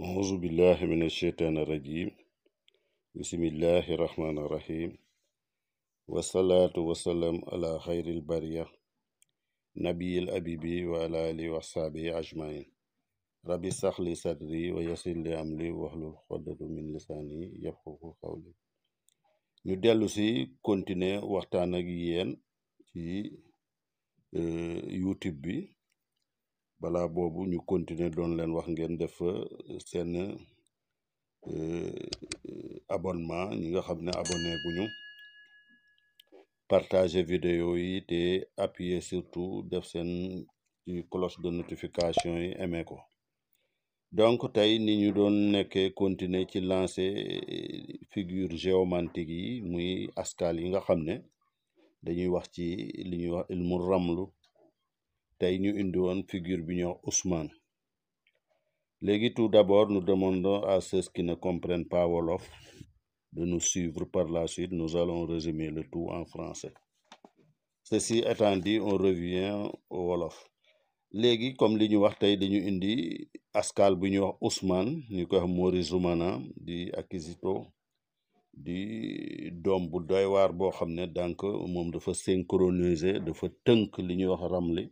أعوذ بالله من الشيطان الرجيم بسم الله الرحمن الرحيم والصلاة والسلام على خير البرية نبي الأبيب وعلى آله وصحبه أجمعين ربي اشرح لي صدري ويسر لي أمري واحلل عقدة من لساني يفقهوا قولي ñu dellu si continuer waxtaan ak yéen ci YouTube bi balaa boobu ñu continuer doon leen wax ngeen def seen abonnement ñi nga xam ne abonné guñu partager vidéo yi te appuyer surtout def seen cloche de notification yi aimé ko donc tey ni ñu doon nekkee continuer ci lancer figure géomantique yi muy askal yi nga xam ne dañuy wax ci li ñuy wax ilmu ramlu tey ñu indi woon figure bi ñuy wax Ousmane. Léegi tout d'abord nous demandons à ceux qui ne comprennent pas wolof de nous suivre par la suite. Nous allons résumer le tout en français. Ceci étant dit, on revient au wolof. Léegi comme li ñu wax tey dañu indi askal bu ñuy wax Ousmane ñu koy wax Mori Zoumana di Akizito di doom bu doy waar boo xam ne donc moom dafa synchroniser dafa tënk li ñuy wax ramli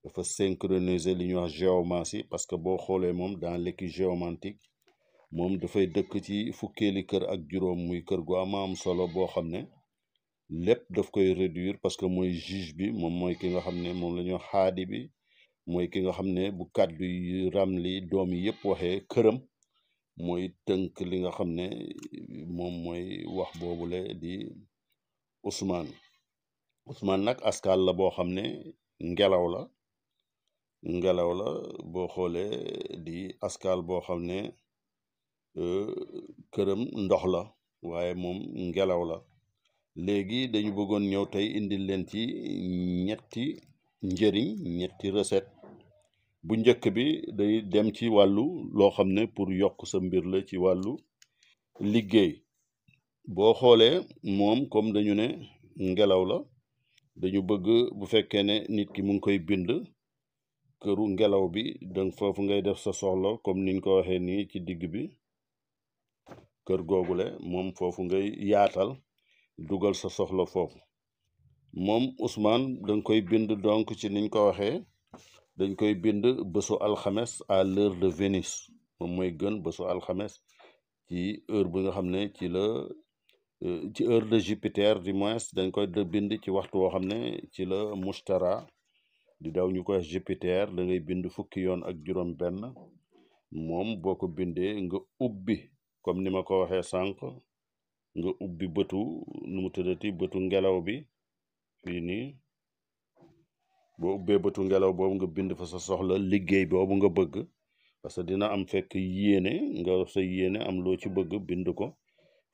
dafa synchroniser li ñuy wax géomancie parce que boo xoolee moom dans l'équipe géomantique moom dafay dëkk ci fukkeeli kër ak juróom muy kër gu am solo boo xam ne lépp daf koy réduire parce que mooy juge bi moom mooy ki nga xam ne moom la ñuy wax xaadi bi mooy ki nga xam ne bu kàddu yi ramli doom yi yëpp waxee këram mooy tënk li nga xam ne moom mooy wax boobule di Ousmane nag askal la boo xam ne ngelaw la boo xoolee di askal boo xam ne këram ndox la waaye moom ngelaw la léegi dañu bëggoon ñëw tey indil leen ci ñetti njëriñ ñetti recette bu njëkk bi day dem ci wàllu loo xam ne pour yokk sa mbir la ci wàllu liggéey boo xoolee moom comme dañu ne ngelaw la dañu bëgg bu fekkee ne nit ki mu ngi koy bind këru ngelaw bi donc foofu ngay def sa soxla comme niñ ko waxee nii ci digg bi kër googule moom foofu ngay yaatal dugal sa soxla foofu moom Ousmane danga koy bind donc ci niñ ko waxee dañ koy bind bésu alxames à l'heure de Vénus moom mooy gën bésu alxames ci heure bi nga xam ne ci la ci heure de Jupiter du moins dañ koy bind ci waxtu woo xam ne ci la Mustara di daw ñu koy Jupiter da ngay bind fukki yoon ak juróom benn moom boo ko bindee nga ubbi comme ni ma ko waxee sànq nga ubbi bëtu nu mu tuddati bëtu ngelaw bi fii nii boo ubbee bëtu ngelaw boobu nga bind fa sa soxla liggéey boobu nga bëgg parce que dina am fekk yéene nga sa yéene am loo ci bëgg bind ko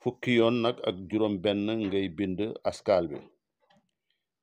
fukki yoon nag ak juróom benn ngay bind askal bi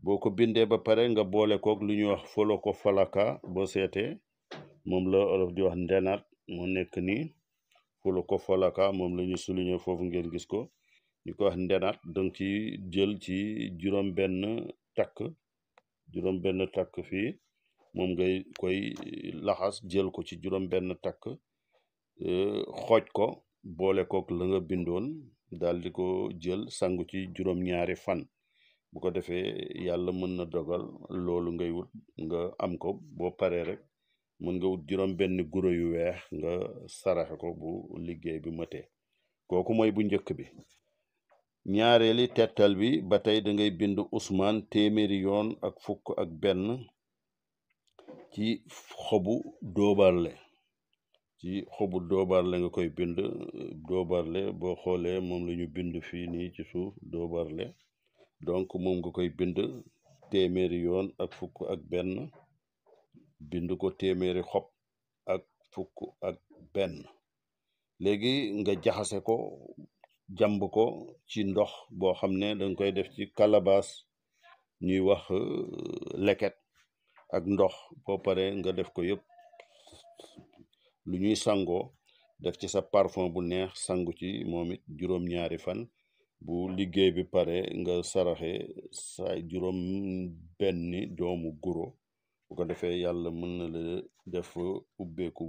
boo ko bindee ba pare nga boole kook lu ñuy wax folo ko falaka boo seetee moom la olof di wax ndenaat moo nekk nii folo ko falaka moom la ñu souligner foofu ngeen gis ko ñu ko wax ndenaat donc ci jël ci juróom benn takk fii moom ngay koy laxas jël ko ci juróom benn takk xooj ko boole kook la nga bindoon daal di ko jël sangu ci juróom ñaari fan bu ko defee yàlla mën na dogal loolu ngay wut nga am ko boo paree rek mën nga wut juróom benn guro yu weex nga saraxe ko bu liggéey bi matee kooku mooy bu njëkk bi ñaareeli tettal bi ba tey da ngay bind Ousmane téeméeri yoon ak fukk ak benn ci xobu doobarle nga koy bind doobarle boo xoolee moom la ñu bind fii nii ci suuf doobarle donc moom nga koy bind téeméeri yoon ak fukk ak benn bind ko téeméeri xob ak fukk ak benn léegi nga jaxase ko jàmb ko ci ndox boo xam ne danga koy def ci calebasse ñuy wax leket ak ndox boo paree nga def ko yëpp lu ñuy sangoo def ci sa parfum bu neex sangu ci moom it juróom-ñaari fan bu liggéey bi pare nga saraxe sa juróom benni doomu guro bu ko defee yàlla mën na la def ubbeeku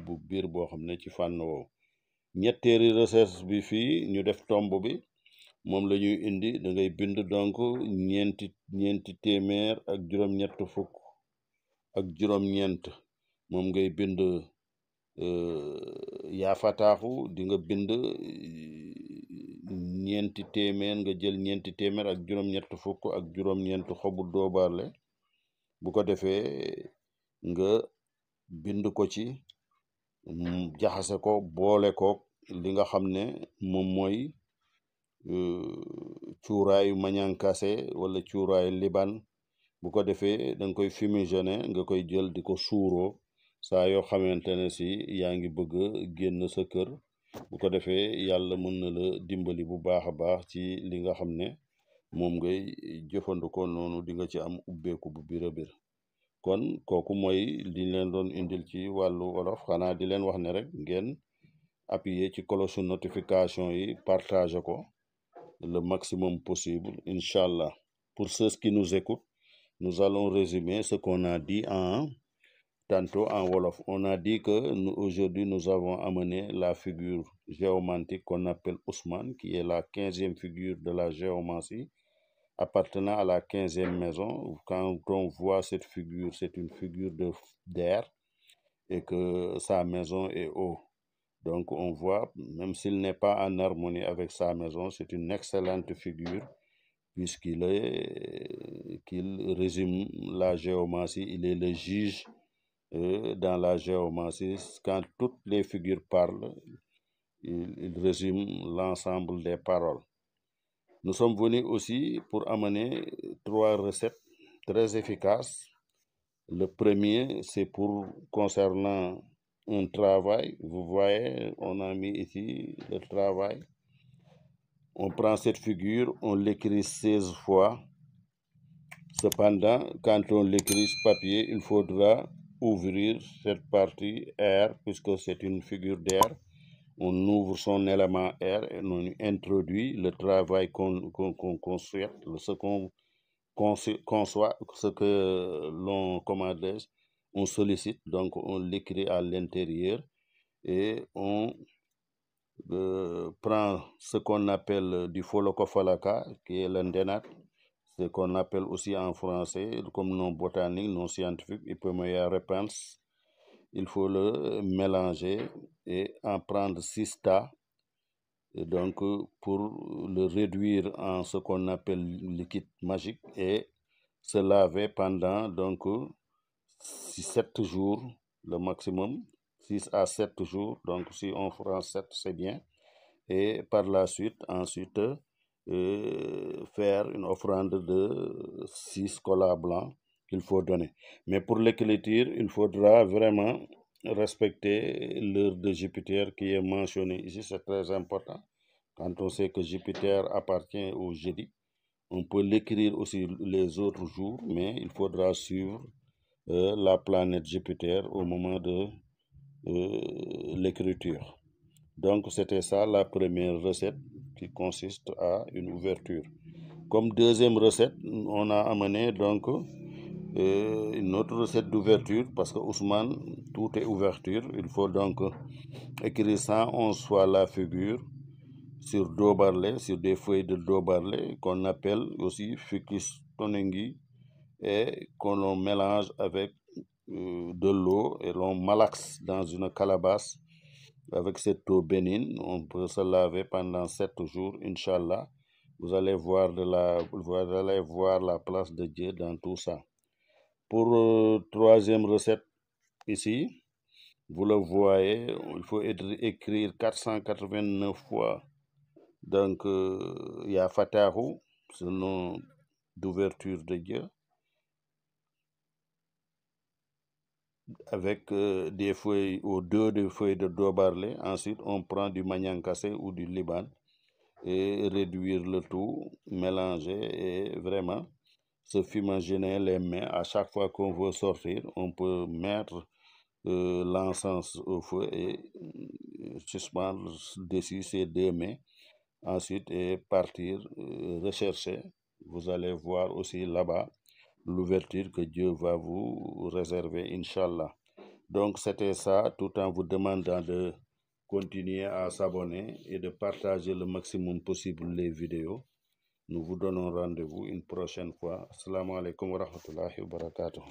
bu biir boo xam ne ci fànn woowu. ñetteeri recherche bi fii ñu def tomb bi moom la ñuy indi, da ngay bind donc ñeenti téeméer ak juróom-ñett fukk ak juróom-ñeent moom ngay bind yaa fataaxu, di nga bind ñeenti téeméer, nga jël ñeenti téeméer ak juróom-ñett fukk ak juróom-ñeent xobu doobaarle, bu ko defee nga bind ko ci jaxase ko boole ko li nga xam ne moom mooy cuuraayu mañankase wala cuuraayu liban. bu ko defee da nga koy fumigène, nga koy jël di ko suuroo saa yoo xamante ne si yaa ngi bëgg génn sa kër. bu ko defee yàlla mën na la dimbali bu baax a baax ci li nga xam ne moom ngay jëfandikoo noonu, di nga ci am ubbeeku bu biir a biir. kon kooku mooy li leen doon indil ci wàllu wolof. xanaa di leen wax ne rek ngeen appuyer ci cloche notification yi, partager ko le maximum possible, Inch'Allah. Pour ceux qui nous écoutent, nous allons résumer ce qu'on a dit tantôt en Wolof. On a dit que aujourd'hui nous avons amené la figure géomantique qu'on appelle Ousmane, qui est la 15e figure de la géomancie, appartenant à la 15e maison. Quand on voit cette figure, c'est une figure d'air et que sa maison est eau. Donc on voit, même s'il n'est pas en harmonie avec sa maison, c'est une excellente figure puisqu'il résume la géomancie. Il est le juge dans la géomancie. Quand toutes les figures parlent, il résume l'ensemble des paroles. Nous sommes venus aussi pour amener 3 recettes très efficaces. Le premier, c'est pour concernant un travail. Vous voyez, on a mis ici le travail. On prend cette figure, on l'écrit 16 fois. Cependant, quand on l'écrit sur papier, il faudra ouvrir cette partie R, puisque c'est une figure d'air. On ouvre son élément R et on introduit le travail qu'on souhaite, ce qu'on conçoit, ce que l'on commande, on sollicite, donc on l'écrit à l'intérieur et on prend ce qu'on appelle du folokofalaka, qui est l'indénat, ce qu'on appelle aussi en français comme nom botanique, nom scientifique, Ipomoea repens. Il faut le mélanger et en prendre 6 tas, et donc pour le réduire en ce qu'on appelle liquide magique et se laver pendant donc 7 jours le maximum, 6 à 7 jours. Donc si on fera 7, c'est bien. Et par la suite, ensuite, faire une offrande de 6 colas blancs qu'il faut donner. Mais pour l'écriture, il faudra vraiment respecter l'heure de Jupiter qui est mentionnée ici. C'est très important. Quand on sait que Jupiter appartient au jeudi, on peut l'écrire aussi les autres jours, mais il faudra suivre la planète Jupiter au moment de l'écriture. Donc c'était ça la première recette qui consiste à une ouverture. Comme deuxième recette, on a amené donc une autre recette d'ouverture, parce que Ousmane, tout est ouverture. Il faut donc écrire 111 fois la figure sur dobarlé, sur des feuilles de dobarlé qu'on appelle aussi ficus tonengi, et qu'on mélange avec de l'eau et l'on malaxe dans une calebasse avec cette eau bénigne. On peut se laver pendant 7 jours, Inch'Allah. Vous allez voir la place de Dieu dans tout ça. Pour troisième recette ici, vous le voyez, il faut écrire 489 fois. Donc, ya Fatahu, ce nom d'ouverture de Dieu, avec des feuilles ou des feuilles de dobarlé. Ensuite, on prend du maniankase ou du liban et réduire le tout, mélanger et vraiment se fumigèner les mains. À chaque fois qu'on veut sortir, on peut mettre l'encens au feu et suspendre dessus ses 2 mains. Ensuite, et partir rechercher. Vous allez voir aussi là-bas l'ouverture que Dieu va vous réserver, Inch'Allah. Donc c'était ça, tout en vous demandant de continuer à s'abonner et de partager le maximum possible les vidéos. Nous vous donnons rendez-vous une prochaine fois. Assalamu alaikum wa rahmatullahi wa barakatuh.